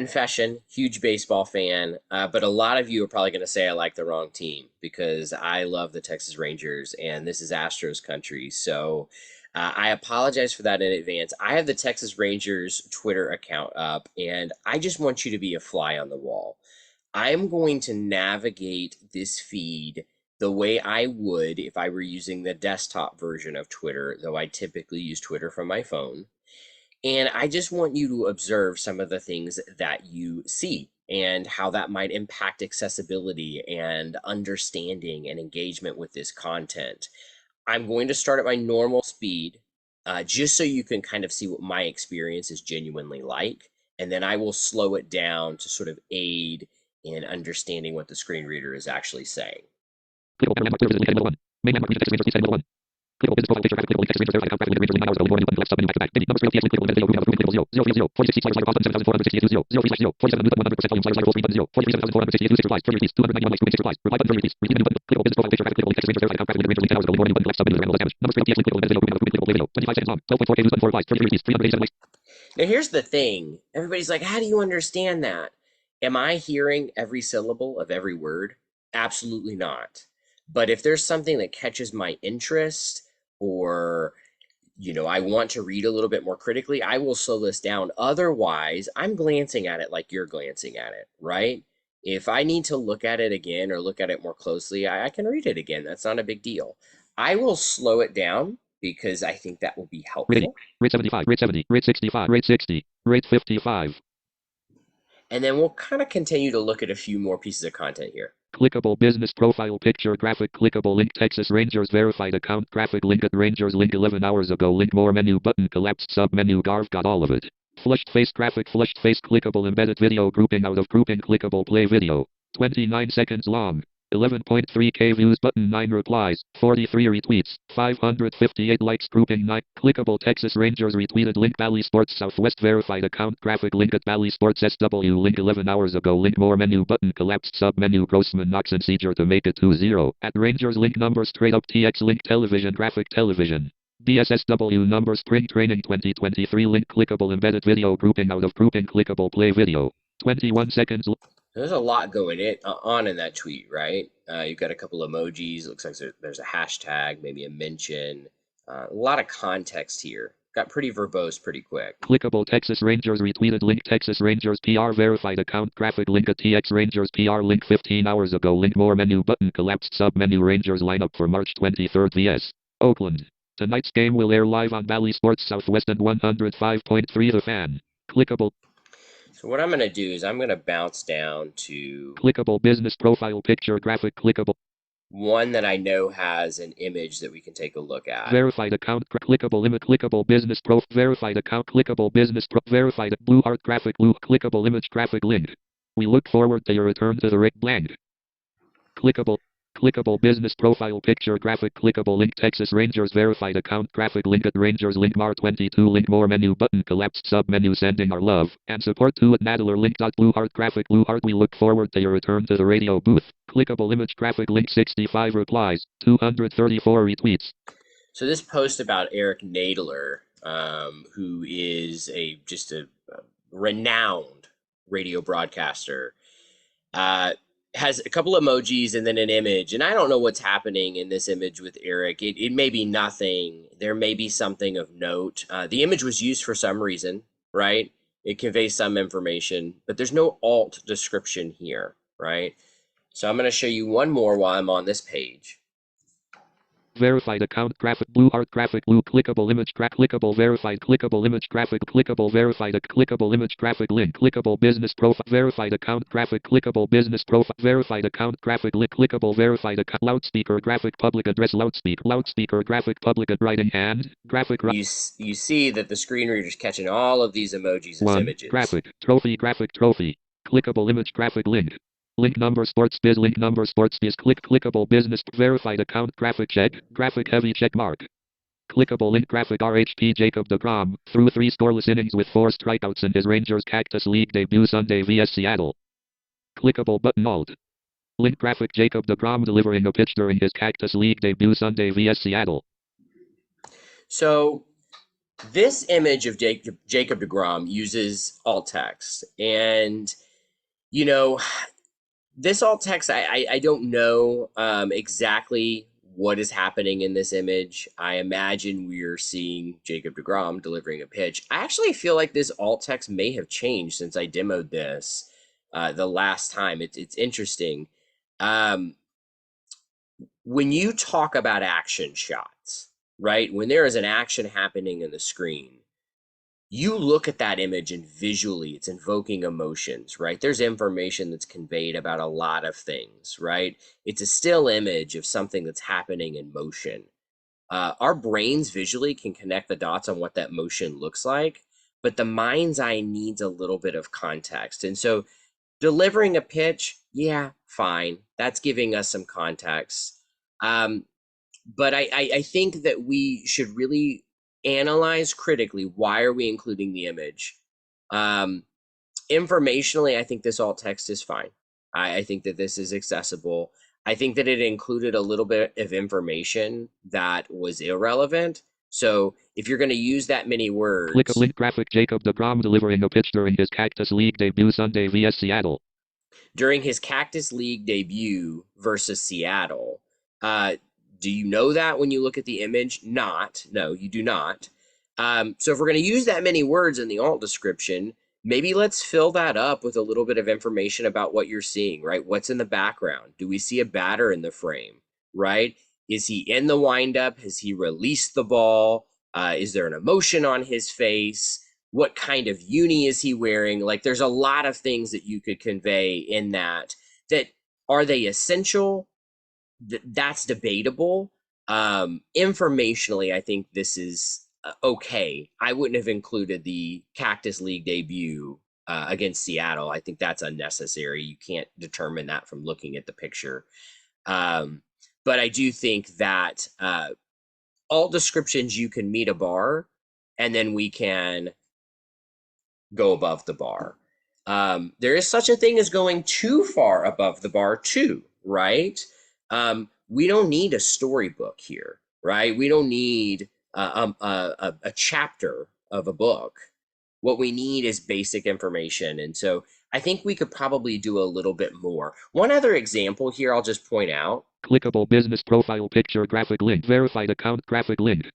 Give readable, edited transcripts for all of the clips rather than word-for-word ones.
Confession, huge baseball fan, but a lot of you are probably going to say I like the wrong team because I love the Texas Rangers and this is Astros country. So I apologize for that in advance. I have the Texas Rangers Twitter account up and I just want you to be a fly on the wall. I'm going to navigate this feed the way I would if I were using the desktop version of Twitter, though I typically use Twitter from my phone. And I just want you to observe some of the things that you see and how that might impact accessibility and understanding and engagement with this content. I'm going to start at my normal speed just so you can kind of see what my experience is genuinely like. And then I will slow it down to sort of aid in understanding what the screen reader is actually saying. Clickable business profile picture graphic clickable link text ranger verify account graphic link ranger link 9 hours ago link 1 button left sub menu back date number screen clickable video video 0 46 sliders cost 7468 0 0 47 100% volume sliders full screen button 0 43 7468 replies trigger release 291 likes 26 replies reply button trigger release repeat menu button clickable business profile picture graphic clickable link text ranger verify account graphic link ranger link 10 hours ago link 1 button left sub menu random less damage number screen tx link clickable video clickable video 25 seconds long 12.4k views button 4 replies trigger release 387 likes. Now here's the thing. Everybody's like, how do you understand that? Am I hearing every syllable of every word? Absolutely not. But if there's something that catches my interest, or I want to read a little bit more critically, I will slow this down. Otherwise, I'm glancing at it like you're glancing at it, right? If I need to look at it again or look at it more closely, I can read it again. That's not a big deal. I will slow it down because I think that will be Rate 80, helpful. rate 75, rate 70, rate 65, rate 60, rate 55. And then we'll kind of continue to look at a few more pieces of content here. Clickable business profile picture graphic clickable link Texas Rangers verified account graphic link at Rangers link 11 hours ago link more menu button collapsed sub menu Garv got all of it. Flushed face graphic flushed face clickable embedded video grouping out of grouping clickable play video. 29 seconds long. 11.3k views button 9 replies, 43 retweets, 558 likes grouping 9, clickable Texas Rangers retweeted link Bally Sports Southwest verified account graphic link at Bally Sports SW link 11 hours ago link more menu button collapsed sub menu Grossman Knox and Seeger to make it 2-0 at Rangers link number straight up TX link television graphic television. BSSW number spring training 2023 link clickable embedded video grouping out of grouping clickable play video. 21 seconds. There's a lot going on in that tweet, right? You've got a couple emojis. Looks like there's a hashtag, maybe a mention. A lot of context here. Got pretty verbose pretty quick. Clickable Texas Rangers retweeted link Texas Rangers PR verified account graphic link at TX Rangers PR link 15 hours ago link more menu button collapsed sub menu Rangers lineup for March 23rd vs. Oakland. Tonight's game will air live on Bally Sports Southwest and 105.3 The Fan. Clickable. So what I'm going to do is I'm going to bounce down to clickable business profile picture graphic clickable. One that I know has an image that we can take a look at. Verified account clickable image clickable business pro verified account clickable business pro verified blue art graphic blue clickable image graphic link. We look forward to your return to the Rick blank. Clickable business profile picture graphic clickable link Texas Rangers verified account graphic link at Rangers link Mar 22 link more menu button collapsed sub menu sending our love and support to at Nadler link dot blue heart graphic blue heart we look forward to your return to the radio booth. Clickable image graphic link 65 replies 234 retweets. So this post about Eric Nadler, who is just a renowned radio broadcaster, has a couple emojis and then an image, and I don't know what's happening in this image with Eric. It may be nothing. There may be something of note. The image was used for some reason, right? It conveys some information, but there's no alt description here, right? So I'm going to show you one more while I'm on this page. Verified account graphic blue art graphic blue clickable image clickable verified clickable image graphic clickable verified clickable image graphic link clickable business profile verified account graphic clickable business profile verified account graphic link clickable verified account loudspeaker graphic public address loudspeaker graphic public at writing hand graphic you see that the screen reader's catching all of these emojis as images. Graphic trophy clickable image graphic link. Link number sports biz clickable business verified account graphic check graphic heavy check mark. Clickable link graphic RHP Jacob deGrom threw 3 scoreless innings with 4 strikeouts in his Rangers Cactus League debut Sunday vs Seattle. Clickable button alt. Link graphic Jacob deGrom delivering a pitch during his Cactus League debut Sunday vs Seattle. So This image of Jacob DeGrom uses alt text, and you know, this alt text, I don't know exactly what is happening in this image. I imagine we're seeing Jacob DeGrom delivering a pitch. I actually feel like this alt text may have changed since I demoed this the last time. It's interesting. Um, when you talk about action shots, right? When there is an action happening in the screen, you look at that image and visually it's invoking emotions, right? There's information that's conveyed about a lot of things, right? It's a still image of something that's happening in motion. Our brains visually can connect the dots on what that motion looks like, but the mind's eye needs a little bit of context. And so delivering a pitch, yeah, fine. That's giving us some context. Um, but I think that we should really analyze critically, why are we including the image. um, Informationally, I think this alt text is fine. I think that this is accessible. I think that it included a little bit of information that was irrelevant. So if you're going to use that many Click a words, link graphic Jacob DeGrom delivering a pitch during his Cactus League debut Sunday vs Seattle. during his Cactus League debut versus Seattle. Uh, do you know that when you look at the image? Not. No, you do not. So if we're going to use that many words in the alt description, maybe let's fill that up with a little bit of information about what you're seeing, right? What's in the background? Do we see a batter in the frame, right? Is he in the windup? Has he released the ball? Is there an emotion on his face? What kind of uni is he wearing? Like, there's a lot of things that you could convey in that. That are they essential? That's debatable. Informationally, I think this is okay. I wouldn't have included the Cactus League debut against Seattle. I think that's unnecessary. You can't determine that from looking at the picture. Um, but I do think that all descriptions, you can meet a bar, and then we can go above the bar. There is such a thing as going too far above the bar, too, right? We don't need a storybook here, right? We don't need a chapter of a book. What we need is basic information. And so I think we could probably do a little bit more. One other example here, I'll just point out. Clickable business profile picture graphic link. Verified account graphic link.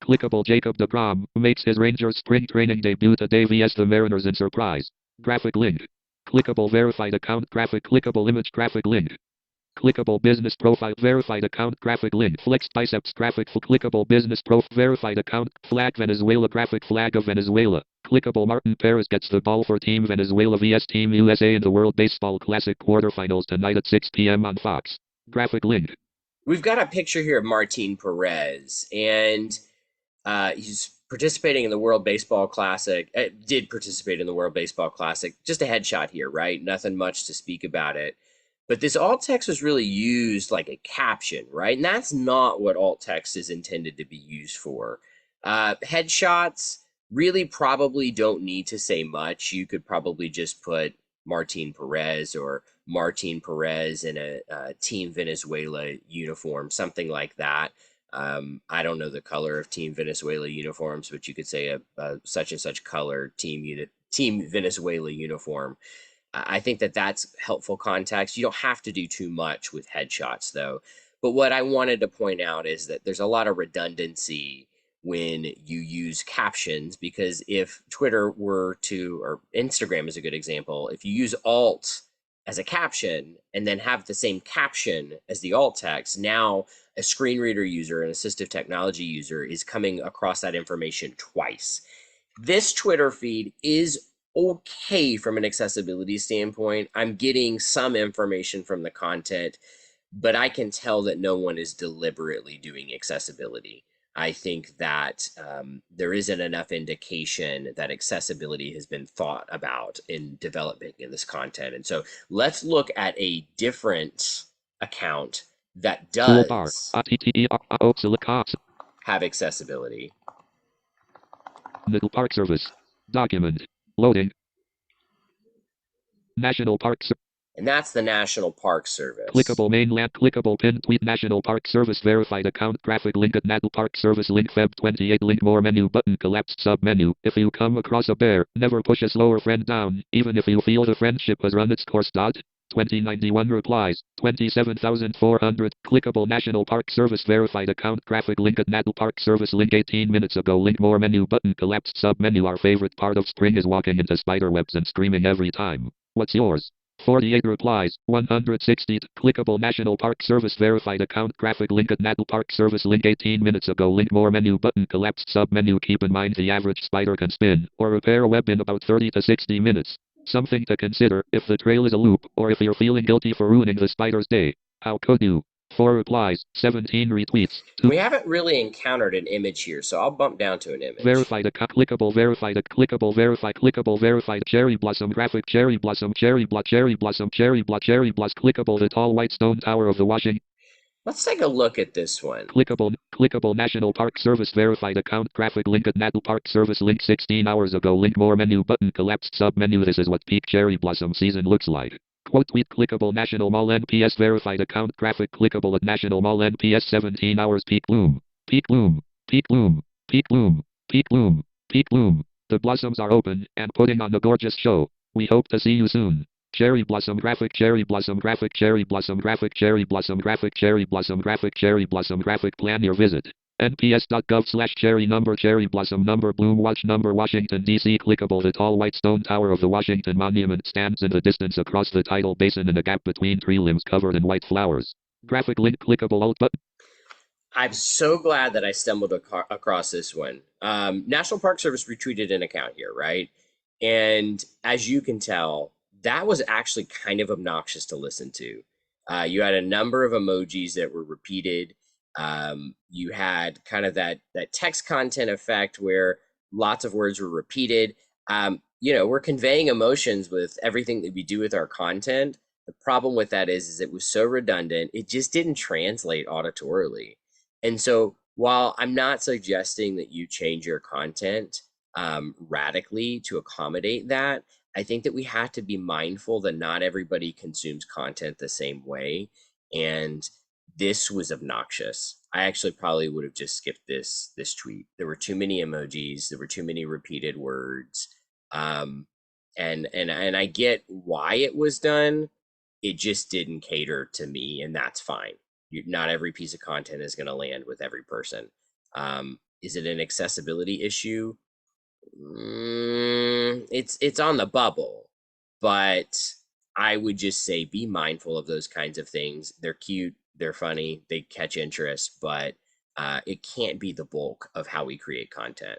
Clickable Jacob DeGrom makes his Rangers spring training debut today vs the Mariners in surprise. Graphic link. Clickable verified account graphic clickable image graphic link. Clickable business profile verified account graphic link. Flex biceps graphic clickable business verified account flag Venezuela graphic flag of Venezuela. Clickable Martin Perez gets the ball for Team Venezuela vs Team USA in the World Baseball Classic quarterfinals tonight at 6 p.m. on Fox. Graphic link. We've got a picture here of Martin Perez, and he's participating in the World Baseball Classic. Did participate in the World Baseball Classic. Just a headshot here, right? Nothing much to speak about it. But this alt text was really used like a caption, right? And that's not what alt text is intended to be used for. Headshots really probably don't need to say much. You could probably just put Martin Perez or Martin Perez in a Team Venezuela uniform, something like that. I don't know the color of Team Venezuela uniforms, but you could say a such and such color Team Venezuela uniform. I think that that's helpful context. You don't have to do too much with headshots, though. But what I wanted to point out is that there's a lot of redundancy when you use captions, because if Twitter were to, or Instagram is a good example, if you use alt as a caption and then have the same caption as the alt text, now a screen reader user, an assistive technology user, is coming across that information twice. This Twitter feed is okay from an accessibility standpoint. I'm getting some information from the content, but I can tell that no one is deliberately doing accessibility. I think that there isn't enough indication that accessibility has been thought about in developing in this content. And so let's look at a different account that Toolbar. does have accessibility. Middle Park Service. Document. Loading. National Park Service. and that's the National Park Service. Clickable mainland. Clickable pin tweet. National Park Service verified account. Graphic link at National Park Service link Feb 28 link more menu button collapsed sub menu. If you come across a bear, never push a slower friend down, even if you feel the friendship has run its course. 2091 replies, 27,400. Clickable National Park Service verified account. Graphic link at National Park Service link 18 minutes ago. Link more menu button collapsed sub menu. Our favorite part of spring is walking into spider webs and screaming every time. What's yours? 48 replies, 160. Clickable National Park Service verified account. Graphic link at National Park Service link 18 minutes ago. Link more menu button collapsed sub menu. Keep in mind the average spider can spin or repair a web in about 30 to 60 minutes. Something to consider if the trail is a loop or if you're feeling guilty for ruining the spider's day. How could you? 4 replies, 17 retweets, 2 We haven't really encountered an image here, so I'll bump down to an image. verified. A clickable verified. A clickable verified. Clickable verified. Cherry blossom graphic. Cherry blossom. Cherry blossom. Cherry blossom. Cherry blossom. Cherry blossom. Clickable. The tall white stone tower of the Washington. Let's take a look at this one. Clickable National Park Service verified account. Graphic link at National Park Service link 16 hours ago. Link more menu button collapsed sub menu. This is what peak cherry blossom season looks like. Quote tweet. Clickable National Mall NPS verified account. Graphic clickable at National Mall NPS 17 hours. Peak bloom. Peak bloom. Peak bloom. Peak bloom. Peak bloom. Peak bloom. The blossoms are open and putting on a gorgeous show. We hope to see you soon. Cherry blossom graphic. Cherry blossom graphic. Cherry blossom graphic. Cherry blossom graphic. Cherry blossom graphic. Cherry blossom graphic. Plan your visit. nps.gov/cherry number. Cherry blossom number. Bloom watch number. Washington D.C. Clickable. The tall white stone tower of the Washington Monument stands in the distance across the tidal basin in a gap between tree limbs covered in white flowers. Graphic link. Clickable alt button. I'm so glad that I stumbled across this one. National Park Service retweeted an account here, right? And as you can tell, that was actually kind of obnoxious to listen to. You had a number of emojis that were repeated. You had kind of that text content effect where lots of words were repeated. We're conveying emotions with everything that we do with our content. The problem with that is it was so redundant, it just didn't translate auditorily. And so, while I'm not suggesting that you change your content radically to accommodate that, I think that we have to be mindful that not everybody consumes content the same way. And this was obnoxious. I actually probably would have just skipped this tweet. There were too many emojis. There were too many repeated words. Um, and I get why it was done. It just didn't cater to me, and that's fine. Not every piece of content is going to land with every person. Is it an accessibility issue? It's on the bubble, but I would just say be mindful of those kinds of things. They're cute, they're funny, they catch interest, but it can't be the bulk of how we create content.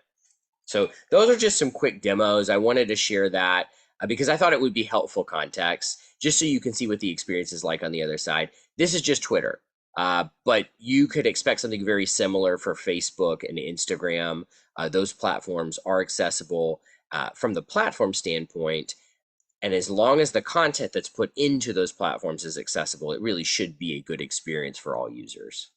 So those are just some quick demos. I wanted to share that because I thought it would be helpful context, just so you can see what the experience is like on the other side. This is just Twitter, but you could expect something very similar for Facebook and Instagram. Those platforms are accessible from the platform standpoint. And as long as the content that's put into those platforms is accessible, it really should be a good experience for all users.